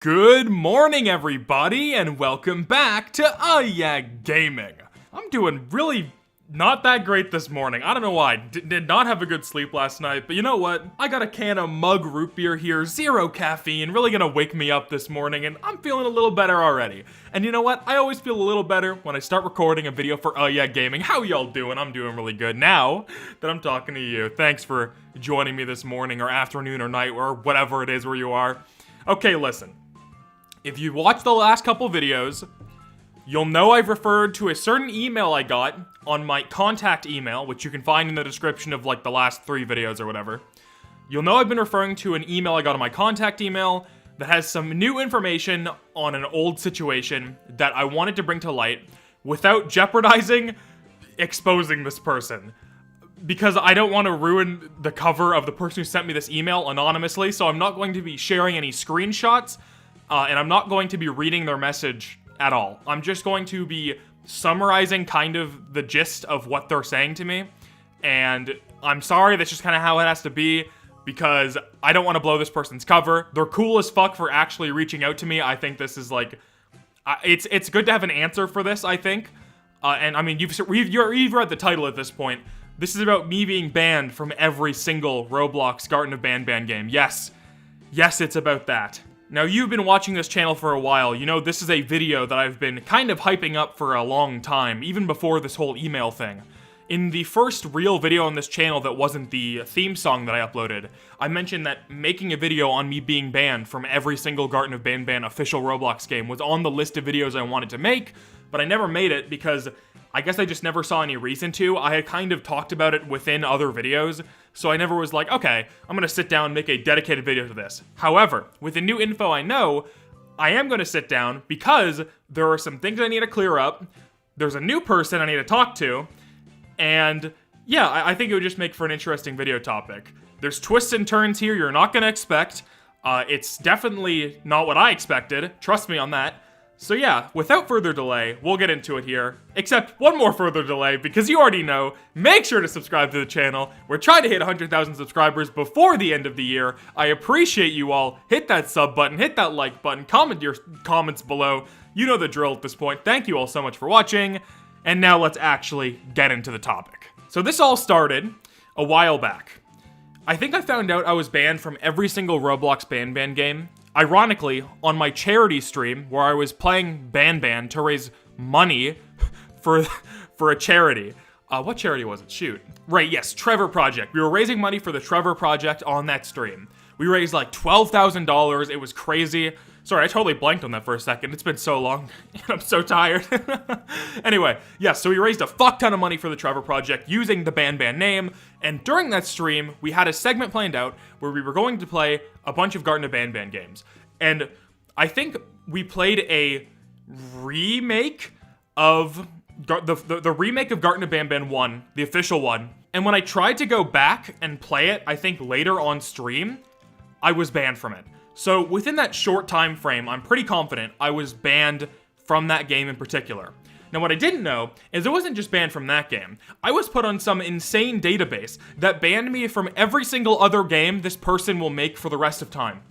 Good morning, everybody, and welcome back to Yeah Gaming. I'm doing really not that great this morning. I don't know why. Did not have a good sleep last night, but you know what? I got a can of mug root beer here, zero caffeine, really gonna wake me up this morning, and I'm feeling a little better already. And you know what? I always feel a little better when I start recording a video for Yeah Gaming. How y'all doing? I'm doing really good now that I'm talking to you. Thanks for joining me this morning or afternoon or night or whatever it is where you are. Okay, listen. If you watched the last couple videos, you'll know I've referred to a certain email I got on my contact email, which you can find in the description of like the last 3 videos or whatever. You'll know I've been referring to an email I got on my contact email that has some new information on an old situation that I wanted to bring to light without jeopardizing exposing this person. Because I don't want to ruin the cover of the person who sent me this email anonymously, so I'm not going to be sharing any screenshots. And I'm not going to be reading their message at all. I'm just going to be summarizing kind of the gist of what they're saying to me. And I'm sorry, that's just kind of how it has to be, because I don't want to blow this person's cover. They're cool as fuck for actually reaching out to me. I think this is like, it's good to have an answer for this, I think. And I mean, you've read the title at this point. This is about me being banned from every single Roblox Garden of Banban game. Yes, it's about that. Now, you've been watching this channel for a while. You know, this is a video that I've been kind of hyping up for a long time, even before this whole email thing. In the first real video on this channel that wasn't the theme song that I uploaded, I mentioned that making a video on me being banned from every single Garden of Banban official Roblox game was on the list of videos I wanted to make, but I never made it because I guess I just never saw any reason to. I had kind of talked about it within other videos, so I never was like, okay, I'm gonna sit down and make a dedicated video to this. However, with the new info I know, I am gonna sit down because there are some things I need to clear up, there's a new person I need to talk to, and yeah, I think it would just make for an interesting video topic. There's twists and turns here you're not gonna expect. It's definitely not what I expected, trust me on that. So yeah, without further delay, we'll get into it here. Except one more further delay, because you already know, make sure to subscribe to the channel. We're trying to hit 100,000 subscribers before the end of the year. I appreciate you all. Hit that sub button, hit that like button, comment your comments below. You know the drill at this point. Thank you all so much for watching. And now let's actually get into the topic. So this all started a while back. I think I found out I was banned from every single Roblox Banban game. Ironically, on my charity stream, where I was playing Banban to raise money for a charity. What charity was it? Shoot. Right, yes, Trevor Project. We were raising money for the Trevor Project on that stream. We raised like $12,000. It was crazy. Sorry, I totally blanked on that for a second. It's been so long, and I'm so tired. Anyway, yes, so we raised a fuck ton of money for the Trevor Project using the Banban name, and during that stream, we had a segment planned out where we were going to play a bunch of Garden of Banban games. And I think we played a remake of the remake of Garden of Banban 1, the official one. And when I tried to go back and play it, I think later on stream, I was banned from it. So within that short time frame, I'm pretty confident I was banned from that game in particular. Now what I didn't know is it wasn't just banned from that game. I was put on some insane database that banned me from every single other game this person will make for the rest of time.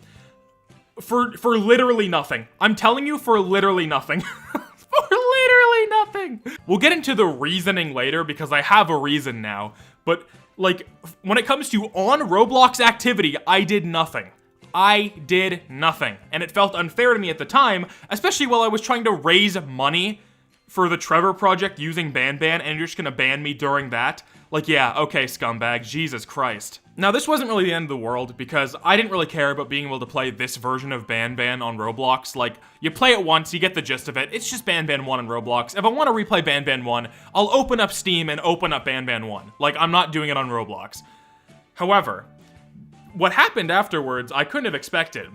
For literally nothing. I'm telling you, for literally nothing. For literally nothing. We'll get into the reasoning later because I have a reason now. But like, when it comes to on Roblox activity, I did nothing. I did nothing, and it felt unfair to me at the time, especially while I was trying to raise money for the Trevor Project using Banban, and you're just gonna ban me during that? Like, yeah, okay, scumbag, Jesus Christ. Now, this wasn't really the end of the world, because I didn't really care about being able to play this version of Banban on Roblox. Like, you play it once, you get the gist of it, it's just Banban 1 on Roblox. If I want to replay Banban 1, I'll open up Steam and open up Banban 1. Like, I'm not doing it on Roblox. However, what happened afterwards, I couldn't have expected.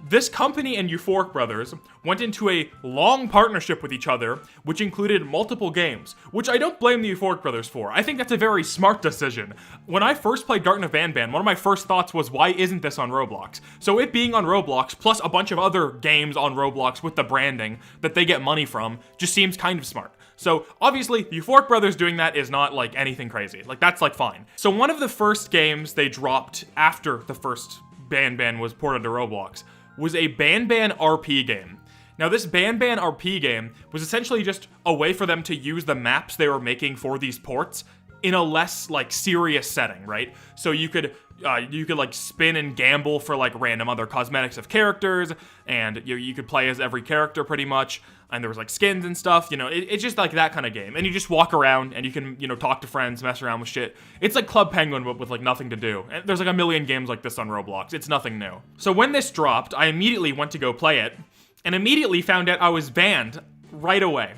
This company and Euphoric Brothers went into a long partnership with each other, which included multiple games, which I don't blame the Euphoric Brothers for. I think that's a very smart decision. When I first played Garden of Banban, one of my first thoughts was, why isn't this on Roblox? So it being on Roblox, plus a bunch of other games on Roblox with the branding that they get money from, just seems kind of smart. So obviously, the Euphoric Brothers doing that is not like anything crazy. Like, that's like fine. So one of the first games they dropped after the first Banban was ported to Roblox was a Banban RP game. Now, this Banban RP game was essentially just a way for them to use the maps they were making for these ports in a less, like, serious setting, right? So you could like spin and gamble for like random other cosmetics of characters, and you could play as every character pretty much, and there was like skins and stuff, it's just like that kind of game. And you just walk around and you can, talk to friends, mess around with shit. It's like Club Penguin but with like nothing to do. And there's like a million games like this on Roblox. It's nothing new. So when this dropped, I immediately went to go play it, and immediately found out I was banned right away.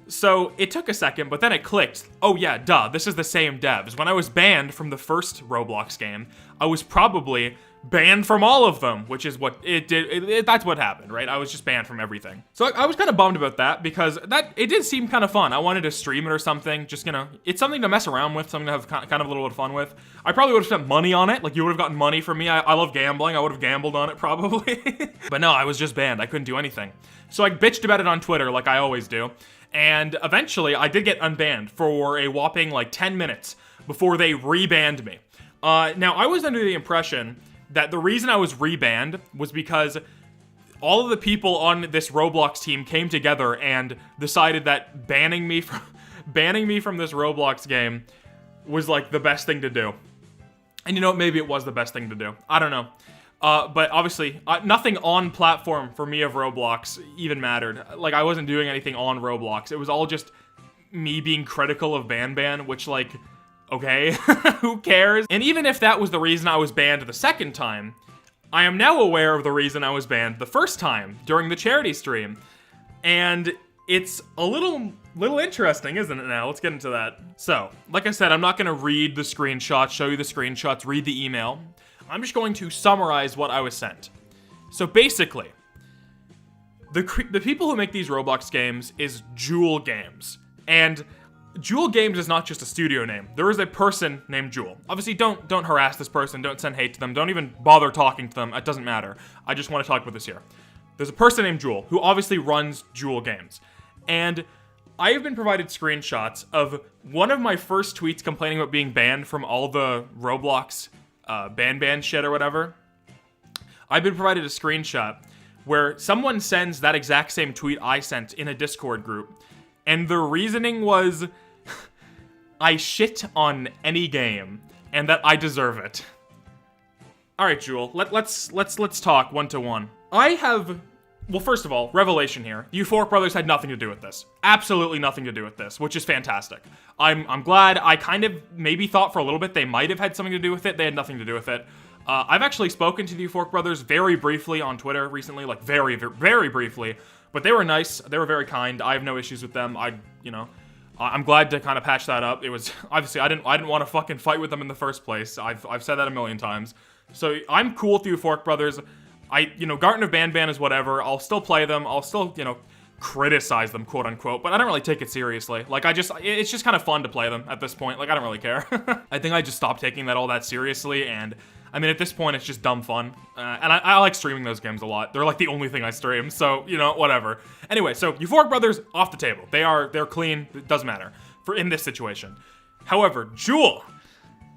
So it took a second, but then it clicked. Oh yeah, duh, this is the same devs. When I was banned from the first Roblox game, I was probably banned from all of them, which is what it did. That's what happened, right? I was just banned from everything. So I was kind of bummed about that, because it did seem kind of fun. I wanted to stream it or something, just it's something to mess around with, something to have kind of a little bit of fun with. I probably would have spent money on it, like you would have gotten money from me. I love gambling, I would have gambled on it probably. But no, I was just banned, I couldn't do anything. So I bitched about it on Twitter like I always do. And eventually, I did get unbanned for a whopping, 10 minutes before they rebanned me. Now, I was under the impression that the reason I was rebanned was because all of the people on this Roblox team came together and decided that banning me from this Roblox game was, the best thing to do. And maybe it was the best thing to do. I don't know. But obviously, nothing on platform for me of Roblox even mattered. I wasn't doing anything on Roblox. It was all just me being critical of Banban, which, okay, who cares? And even if that was the reason I was banned the second time, I am now aware of the reason I was banned the first time during the charity stream. And it's a little interesting, isn't it now? Let's get into that. So, like I said, I'm not going to read the screenshots, show you the screenshots, read the email. I'm just going to summarize what I was sent. So basically, the people who make these Roblox games is Jewel Games. And Jewel Games is not just a studio name. There is a person named Jewel. Obviously, don't harass this person. Don't send hate to them. Don't even bother talking to them. It doesn't matter. I just want to talk about this here. There's a person named Jewel who obviously runs Jewel Games. And I have been provided screenshots of one of my first tweets complaining about being banned from all the Roblox Banban shit or whatever. I've been provided a screenshot where someone sends that exact same tweet I sent in a Discord group, and the reasoning was I shit on any game and that I deserve it. All right, Jewel, let's talk one-to-one. Well, first of all, revelation here. The Euphoric Brothers had nothing to do with this. Absolutely nothing to do with this, which is fantastic. I'm glad. I kind of maybe thought for a little bit they might have had something to do with it. They had nothing to do with it. I've actually spoken to the Euphoric Brothers very briefly on Twitter recently, very, very briefly, but they were nice. They were very kind. I have no issues with them. I'm glad to kind of patch that up. It was, obviously, I didn't want to fucking fight with them in the first place. I've said that a million times. So I'm cool with the Euphoric Brothers. Garten of Banban is whatever. I'll still play them. I'll still, criticize them, quote unquote, but I don't really take it seriously. It's just kind of fun to play them at this point. I don't really care. I think I just stopped taking that all that seriously, and at this point, it's just dumb fun. And I like streaming those games a lot. They're the only thing I stream, so, whatever. Anyway, so Euphoric Brothers, off the table. They're clean. It doesn't matter in this situation. However, Jewel,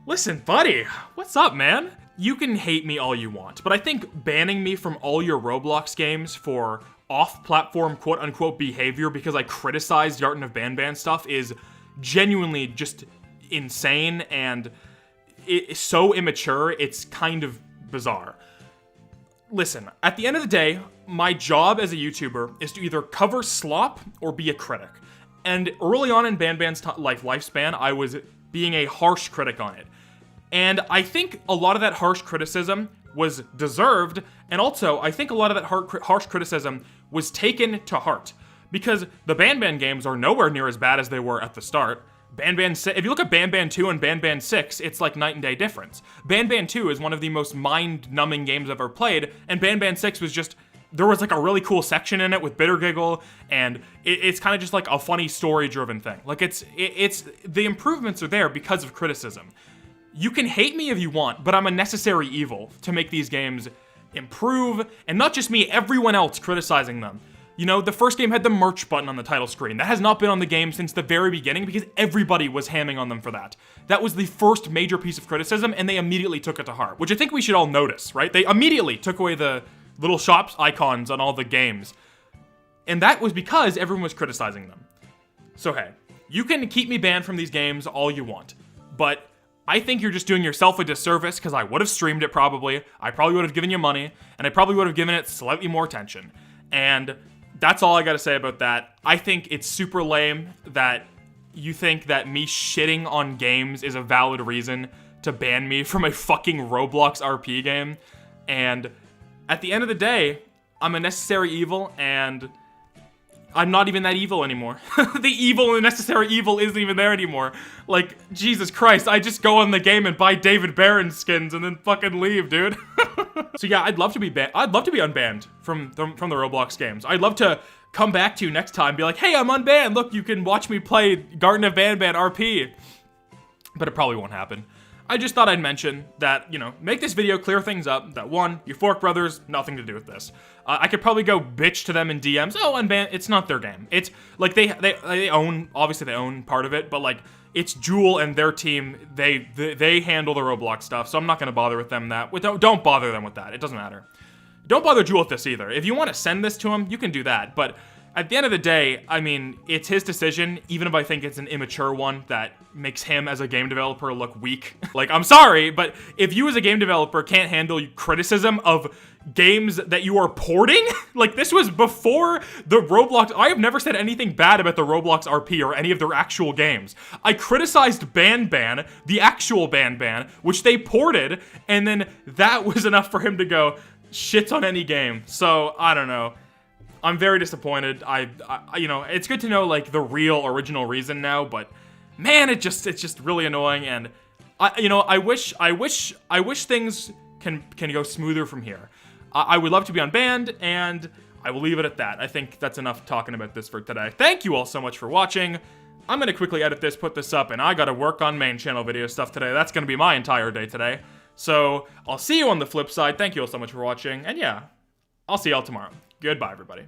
listen, buddy, what's up, man? You can hate me all you want, but I think banning me from all your Roblox games for off-platform quote-unquote behavior because I criticized Garten of Banban stuff is genuinely just insane, and it's so immature, it's kind of bizarre. Listen, at the end of the day, my job as a YouTuber is to either cover slop or be a critic. And early on in Banban's lifespan, I was being a harsh critic on it. And I think a lot of that harsh criticism was deserved, and also I think a lot of that harsh criticism was taken to heart, because the Banban games are nowhere near as bad as they were at the start. If you look at Banban 2 and Banban 6, it's like night and day difference. Banban 2 is one of the most mind-numbing games I've ever played, and Banban 6 was just, there was a really cool section in it with Bitter Giggle, and it's kind of just a funny story-driven thing. It's the improvements are there because of criticism. You can hate me if you want, but I'm a necessary evil to make these games improve, and not just me, everyone else criticizing them. The first game had the merch button on the title screen. That has not been on the game since the very beginning because everybody was hamming on them for that. That was the first major piece of criticism, and they immediately took it to heart, which I think we should all notice, right? They immediately took away the little shops icons on all the games. And that was because everyone was criticizing them. So hey, you can keep me banned from these games all you want, but I think you're just doing yourself a disservice because I would have streamed it probably. I probably would have given you money, and I probably would have given it slightly more attention. And that's all I gotta say about that. I think it's super lame that you think that me shitting on games is a valid reason to ban me from a fucking Roblox RP game. And at the end of the day, I'm a necessary evil, and I'm not even that evil anymore. The evil and necessary evil isn't even there anymore. Like, Jesus Christ, I just go on the game and buy David Barron skins and then fucking leave, dude. So yeah, I'd love to be I'd love to be unbanned from the Roblox games. I'd love to come back to you next time and be like, hey, I'm unbanned. Look, you can watch me play Garden of Banban RP. But it probably won't happen. I just thought I'd mention that, you know, make this video clear things up, that one, you Fork Brothers, nothing to do with this. I could probably go bitch to them in DMs, oh, unban, it's not their game. It's, like, they own, obviously they own part of it, but, like, it's Jewel and their team, they handle the Roblox stuff, so I'm not gonna bother with them that, don't bother them with that, it doesn't matter. Don't bother Jewel with this either. If you want to send this to him, you can do that, but at the end of the day, I mean, it's his decision, even if I think it's an immature one that makes him as a game developer look weak. Like, I'm sorry, but if you as a game developer can't handle criticism of games that you are porting, like, this was before the Roblox, I have never said anything bad about the Roblox RP or any of their actual games. I criticized Banban, the actual Banban, which they ported, and then that was enough for him to go, shits on any game. So, I don't know. I'm very disappointed. I you know, it's good to know, like, the real original reason now, but man, it's just really annoying, and I wish things can go smoother from here. I would love to be unbanned, and I will leave it at that. I think that's enough talking about this for today. Thank you all so much for watching. I'm gonna quickly edit this, put this up, and I gotta work on main channel video stuff today. That's gonna be my entire day today. So I'll see you on the flip side. Thank you all so much for watching, and yeah, I'll see y'all tomorrow. Goodbye, everybody.